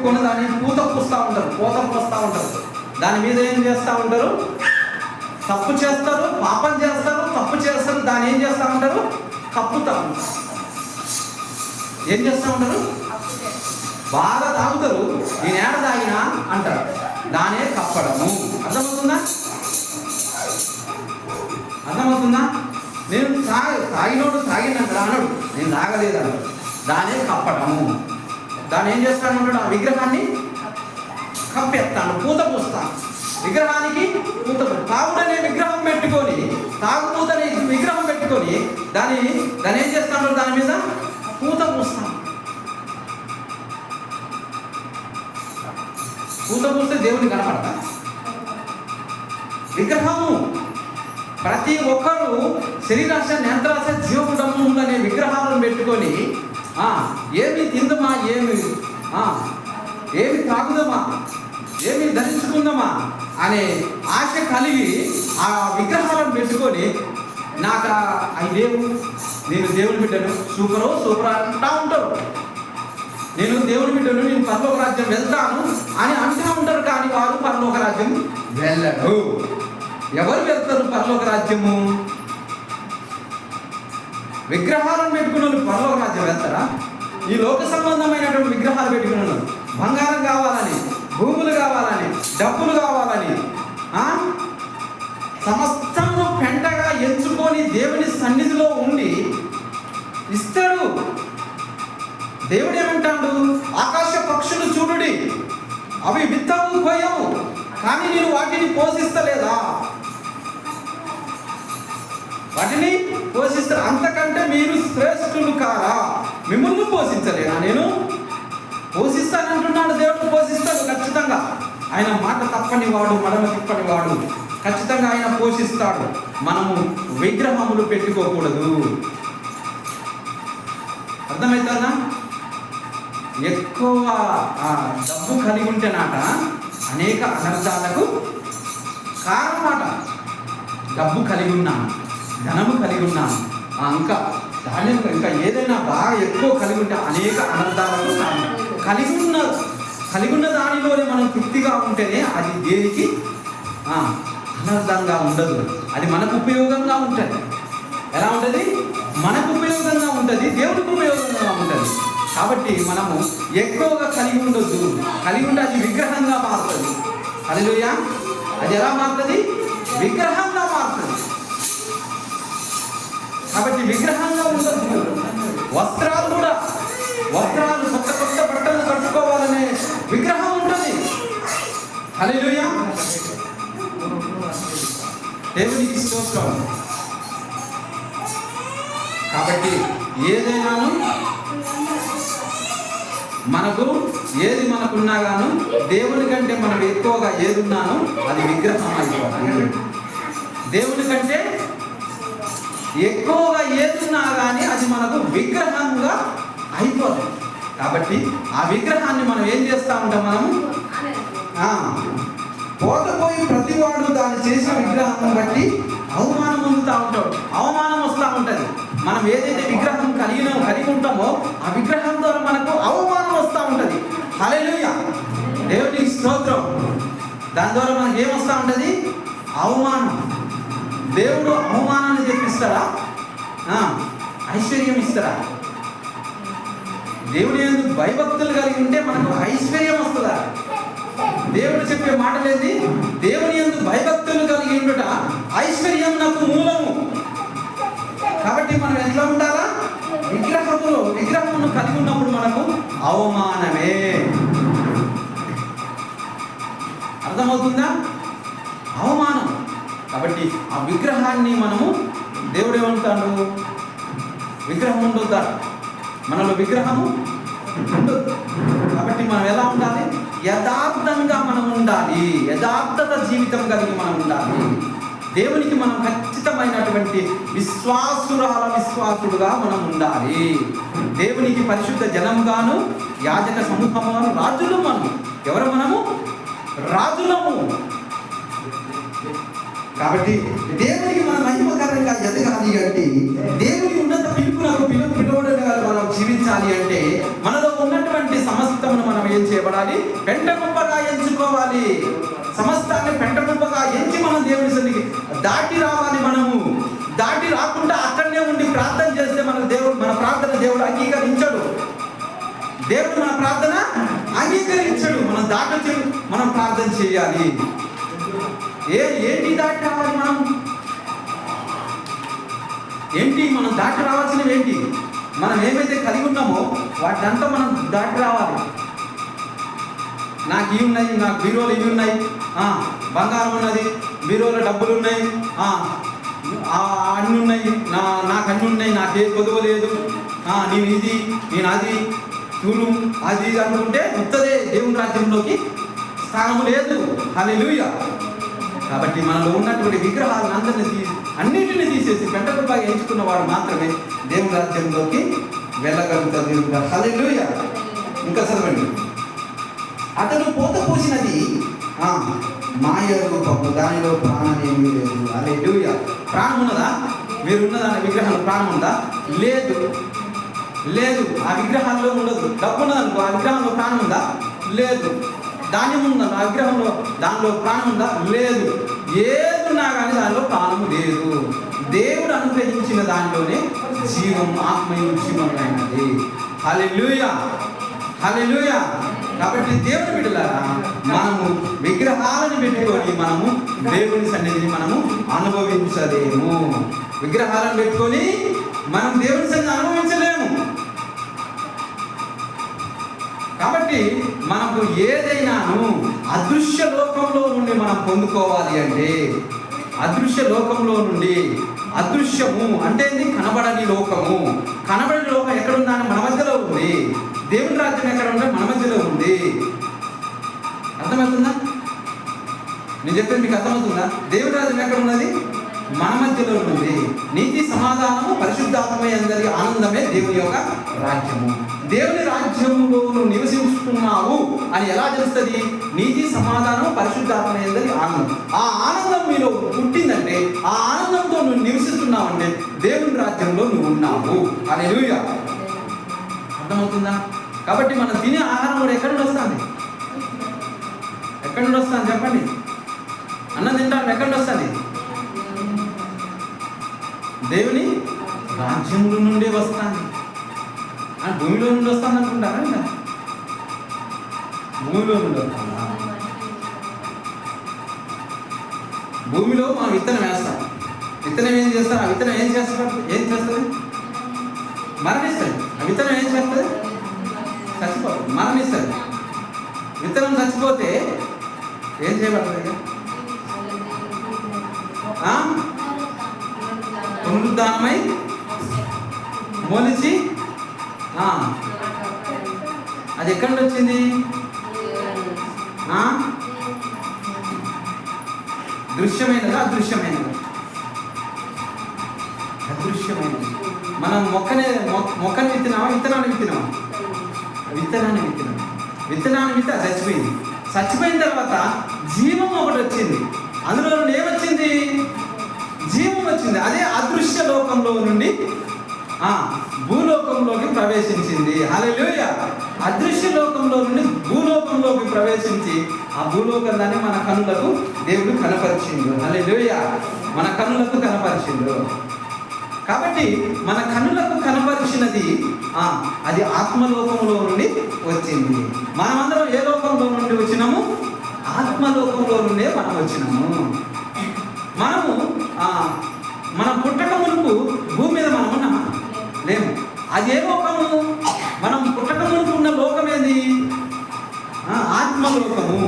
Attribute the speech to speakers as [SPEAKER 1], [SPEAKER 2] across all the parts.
[SPEAKER 1] పెట్టుకొని దాన్ని పూత పూస్తూ ఉంటారు. దాని మీద ఏం చేస్తూ ఉంటారు? తప్పు చేస్తారు, పాపం చేస్తారు, తప్పు చేస్తారు. దాన్ని ఏం చేస్తూ ఉంటారు? కప్పుతూ ఉంటారు. ఏం చేస్తూ ఉంటారు? బాగా తాగుతారు, నేను ఏడ తాగినా అంటారు. దానే కప్పడము. అర్థమవుతుందా? నేను తాగినోడు తాగినంటాడు అన్నాడు, నేను తాగలేదు అన్నాడు. దానే కప్పడము. దాన్ని ఏం చేస్తాను అన్నాడు? ఆ విగ్రహాన్ని కప్పేస్తాను, పూత పూస్తాను. విగ్రహానికి పూత. తాగుడనే విగ్రహం పెట్టుకొని, తాగుమూతనే విగ్రహం పెట్టుకొని దాన్ని ఏం చేస్తాను? దాని మీద పూత పూస్తాను. పూత పూస్తే దేవుని కనపడతా? విగ్రహము. ప్రతి ఒక్కరు శరీరాశ, నేత్రాశ, జీవకుడము అనే విగ్రహాలను పెట్టుకొని ఏమి తిందమా, ఏమి తాగుదామా, ఏమి ధరించుకుందామా అనే ఆశ కలిగి ఆ విగ్రహాలను పెట్టుకొని నాకు అయ్యేవు, నేను దేవుని బిడ్డను, సూపర్ అంటా ఉంటారు. నేను దేవుని బిడ్డను, నేను పరలోక రాజ్యం వెళ్తాను అని అంటూ ఉంటారు. కానీ వారు పరలోక రాజ్యం వెళ్ళరు. ఎవరు వెళ్తారు పరలోక రాజ్యము? విగ్రహాలను పెట్టుకున్న పరలోక రాజ్యం వెళ్తారా? ఈ లోక సంబంధమైనటువంటి విగ్రహాలు పెట్టుకున్నాను, బంగారం కావాలని, భూములు కావాలని, డబ్బులు కావాలని, సమస్తము పెంటగా ఎంచుకొని దేవుని సన్నిధిలో ఉండి ఇస్తాడు. దేవుడు ఏమంటాడు? ఆకాశ పక్షులు చూడుడి, అవి విత్తవు కోయవు, కానీ నేను వాటిని పోషిస్తలేదా? వాటిని పోషిస్తారు. అంతకంటే మీరు శ్రేష్ఠులు కారా? మిమ్మల్ని పోషించలేదా? నేను పోషిస్తానంటున్నాడు. దేవుడు పోషిస్తాడు ఖచ్చితంగా. ఆయన మాట తప్పని వాడు, మడమ తిప్పని వాడు. ఖచ్చితంగా ఆయన పోషిస్తాడు. మనము విగ్రహములు పెట్టుకోకూడదు. అర్థమవుతుందా? ఎక్కువ డబ్బు కలిగి ఉంటేనాట అనేక అనర్థాలకు కారణమాట. డబ్బు కలిగి ఉన్నాను, ధనము కలిగి ఉన్నాను, ఇంకా ధాన్యం, ఇంకా ఏదైనా బాగా ఎక్కువ కలిగి ఉంటే అనేక అనర్థాలకు కలిగి ఉన్న దానిలోనే మనం తృప్తిగా ఉంటేనే అది దేనికి అనర్థంగా ఉండదు. అది మనకు ఉపయోగంగా ఉంటుంది. ఎలా ఉంటుంది? మనకు ఉపయోగంగా ఉంటుంది, దేవుడికి ఉపయోగంగా ఉంటుంది. కాబట్టి మనము ఎక్కువగా కలిగి ఉండొద్దు. కలిగి ఉంటే అది విగ్రహంగా మారుతుంది. హల్లెలూయా. అది ఎలా మారుతుంది? విగ్రహంగా మారుతుంది. కాబట్టి విగ్రహంగా ఉండొద్దు. వస్త్రాలు కూడా, వస్త్రాలు కొత్త బట్టలు కట్టుకోవాలనే విగ్రహం ఉంటుంది. హల్లెలూయా. దేవునికి స్తోత్రం. కాబట్టి ఏదైనాను ఏది మనకున్నా గాను దేవుని కంటే మనం ఎక్కువగా ఏది ఉన్నానో అది విగ్రహం అయిపోతుంది. దేవుని కంటే ఎక్కువగా ఏదున్నా కానీ అది మనకు విగ్రహంగా అయిపోతుంది. కాబట్టి ఆ విగ్రహాన్ని మనం ఏం చేస్తూ ఉంటాం? మనము పోతపోయి ప్రతివాడు దాన్ని చేసిన విగ్రహం బట్టి అవమానం పొందుతూ ఉంటాడు. అవమానం వస్తూ ఉంటుంది. మనం ఏదైతే విగ్రహం కలిగి ఉంటామో ఆ విగ్రహం ద్వారా మనకు అవమానం వస్తూ ఉంటుంది. హల్లెలూయా. దేవునికి స్తోత్రం. దాని ద్వారా మనకి ఏమొస్తూ ఉంటుంది? అవమానం. దేవుడు అవమానాన్ని తెప్పిస్తాడా? ఐశ్వర్యం ఇస్తాడా? దేవుడి యందు భయభక్తులు కలిగి ఉంటే మనకు ఐశ్వర్యం వస్తుందా? దేవుడు చెప్పే మాటలేది? దేవుని యందు భయభక్తులు కలిగి ఉండుట ఐశ్వర్యం నాకు మూలము. కాబట్టి మనం ఎట్లా ఉండాలా? విగ్రహమును కలిగి ఉన్నప్పుడు మనకు అవమానమే. అర్థమవుతుందా? అవమానం. కాబట్టి ఆ విగ్రహాన్ని మనము, దేవుడు ఏమంటాడు? విగ్రహం ఉండొద్దా? మనలో విగ్రహము ఉండొద్దు. కాబట్టి మనం ఎలా ఉండాలి? యథార్థంగా మనం ఉండాలి. యథార్థత జీవితం కలిగి మనం ఉండాలి. దేవునికి మనం ఖచ్చితమైనటువంటి విశ్వాసుడుగా మనం ఉండాలి. దేవునికి పరిశుద్ధ జనంగాను, యాజక సమూహము, రాజులు. మనం ఎవరు? మనము రాజులము. కాబట్టి దేవునికి మనం మహిమకరంగా ఎదగాలి అంటే దేవుని ఉన్నత పిలుపునకు పిలువబడిన మనం జీవించాలి అంటే మనలో ఉన్నటువంటి సమస్తమును మనం ఏం చేయబడాలి? పెంటగుంపగా ఎంచుకోవాలి. సమస్తాన్ని పెంటగుంపగా ఎంచి మనం దేవుని సన్నిధికి దాటి రావాలి. మనము దాటి రాకుండా అక్కడనే ఉండి ప్రార్థన చేస్తే మన ప్రార్థన దేవుడు అంగీకరించడు. దేవుడు మన ప్రార్థన అంగీకరించడు. మనం దాటొచ్చి మనం ప్రార్థన చేయాలి. ఏంటి దాటి రావాలి? మనం దాటి రావాల్సినవి ఏంటి? మనం ఏమైతే కలిగి ఉన్నామో వాటినంతా మనం దాటి రావాలి. నాకు ఇవి ఉన్నాయి, నాకు బీరోలు ఇవి ఉన్నాయి, బంగారం ఉన్నది, బీరోలో డబ్బులు ఉన్నాయి, అన్నీ ఉన్నాయి, నాకు అన్నీ ఉన్నాయి, నాకే కొదువ లేదు, నేను ఇది నేను అది చూడు అది అనుకుంటే ఉత్తదే దేవుని రాజ్యంలోకి స్థానం లేదు. హల్లెలూయా. కాబట్టి మనలో ఉన్నటువంటి విగ్రహాలను అన్నిటిని తీసేసి పెంటగుంపగా ఎంచుకున్న వాడు మాత్రమే దేవుని రాజ్యంలోకి వెళ్ళగలుగుతారు. హల్లెలూయా. ఇంకా చదవండి. అతను పోత పోసినది మాయ రూపము, దానిలో ప్రాణం ఏమీ లేదు. హల్లెలూయా. ప్రాణం ఉన్నదా? మీరు ఉన్నదాని విగ్రహంలో ప్రాణం ఉందా? లేదు. ఆ విగ్రహాల్లో ఉండదు. డబ్బు ఉన్నదనుకో, ఆ విగ్రహంలో ప్రాణం ఉందా? లేదు. ధాన్యం ఉందా? ఆ విగ్రహంలో దానిలో ప్రాణం ఉందా? లేదు. ఏదున్నా కానీ దానిలో ప్రాణము లేదు. దేవుడు అనుగ్రహించిన దానిలోనే జీవం, ఆత్మయు జీవమైనది. హల్లెలూయా. కాబట్టి దేవుని బిడ్డలారా, మనము విగ్రహాలను పెట్టుకొని మనము దేవుని సన్నిధిని మనము అనుభవించలేము. విగ్రహాలను పెట్టుకొని మనం దేవుని సన్నిధిని అనుభవించలేము. కాబట్టి మనకు ఏదైనాను అదృశ్య లోకంలో నుండి మనం పొందుకోవాలి అంటే, అదృశ్య లోకంలో నుండి, అదృశ్యము అంటే కనబడని లోకము. కనబడని లోకం ఎక్కడుందా? మన మధ్యలో ఉంది. దేవుని రాజ్యం ఎక్కడ ఉంటే మన మధ్యలో ఉంది. అర్థమవుతుందా? నేను చెప్పేది మీకు అర్థమవుతుందా? దేవుని రాజ్యం ఎక్కడ ఉన్నది? మన మధ్యలో ఉంది. నీతి, సమాధానము, పరిశుద్ధాత్మమే అందరి ఆనందమే దేవుని యొక్క రాజ్యము. దేవుని రాజ్యములో నువ్వు నివసిస్తున్నావు అని ఎలా తెలుస్తుంది? నీతి, సమాధానం, పరిశుద్ధాత్మ అందరి ఆనందం. ఆ ఆనందం మీలో పుట్టిందంటే, ఆ ఆనందంతో నువ్వు నివసిస్తున్నావంటే దేవుని రాజ్యంలో నువ్వు ఉన్నావు. హల్లెలూయా. అర్థమవుతుందా? కాబట్టి మనం తినే ఆహారం కూడా ఎక్కడి నుండి వస్తుంది? చెప్పండి. అన్నం తింటాం ఎక్కడి నుండి వస్తుంది? దేవుని రాజ్యంలో నుండే వస్తుంది. భూమిలో నుండి వస్తుంది అనుకుంటారా? భూమిలో నుండి వస్తుందా? భూమిలో మనం విత్తనం వేస్తాం. విత్తనం ఏం చేస్తాం? ఆ విత్తనం ఏం చేస్తుంది? మరణిస్తుంది. ఆ విత్తనం ఏం చేస్తుంది? చచ్చిపోతుంది, మరణిస్తుంది. విత్తనం చచ్చిపోతే ఏం చేయబడుతుంది? పునరుద్ధానమై మొలిచి అది ఎక్కడి నుండి వచ్చింది? దృశ్యమైనదా? అదృశ్యమైనది. మనం మొక్కని విత్తినామా? విత్తనాన్ని విత్తినామా? విత్తనాన్ని విత్తి చచ్చిపోయింది. చచ్చిపోయిన తర్వాత జీవం ఒకటి వచ్చింది. అందులో నుండి ఏమొచ్చింది? జీవం వచ్చింది. అదే అదృశ్య లోకంలో నుండి భూలోకంలోకి ప్రవేశించింది. హల్లెలూయా. అదృశ్య లోకంలో నుండి భూలోకంలోకి ప్రవేశించి ఆ భూలోకం దాన్ని మన కన్నులకు దేవుడు కనపరిచిండు. హల్లెలూయా. మన కన్నులకు కనపరిచిండు. కాబట్టి మన కన్నులకు కనపరిచినది అది ఆత్మలోకంలో నుండి వచ్చింది. మనమందరం ఏ లోకంలో నుండి వచ్చినాము? ఆత్మలోకంలో నుండే మనం వచ్చినాము. మనం పుట్టక మునుపు భూమి మీద మనం ఉన్నామా? లేము. అదే లోకము. మనం పుట్టక మునుపు ఉన్న లోకం ఏది? ఆత్మలోకము.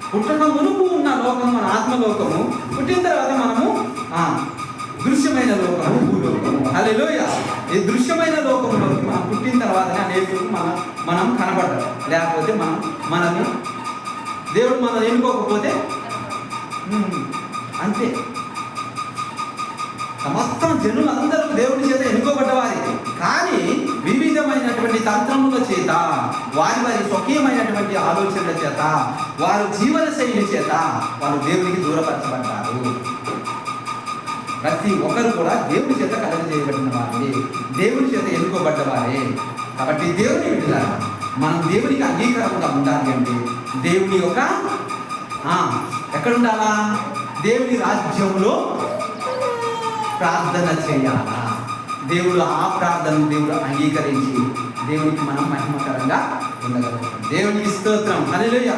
[SPEAKER 1] పుట్టక మునుపు ఉన్న లోకం మన ఆత్మలోకము. పుట్టిన తర్వాత మనము దృశ్యమైన లోకము, భూలోకము. హల్లెలూయా. ఈ దృశ్యమైన లోకంలోకి మనం పుట్టిన తర్వాతనే అనేకులకు మనం కనబడ్డాం. లేకపోతే మనల్ని దేవుడు మనం ఎన్నుకోకపోతే అంతే. సమస్తం జనులందరూ దేవుడి చేత ఎన్నుకోబడ్డవారి, కానీ వివిధమైనటువంటి తంత్రముల చేత, వారి స్వకీయమైనటువంటి ఆలోచనల చేత, వారి జీవన శైలి చేత వారు దేవునికి దూరపరచబడ్డారు. ప్రతి ఒక్కరు కూడా దేవుని చేత కలగ చేయబడిన వారే, దేవుని చేత ఎన్నుకోబడ్డ వారే. కాబట్టి దేవుని విడుదల మనం దేవునికి అంగీకారంగా ఉండాలి అంటే దేవుని యొక్క ఎక్కడ ఉండాలా? దేవుని రాజ్యంలో ప్రార్థన చేయాలా. దేవుడు ఆ ప్రార్థనను దేవుడు అంగీకరించి దేవునికి మనం మహిమకరంగా ఉండగలుగుతాం. దేవునికి స్తోత్రం. హల్లెలూయా.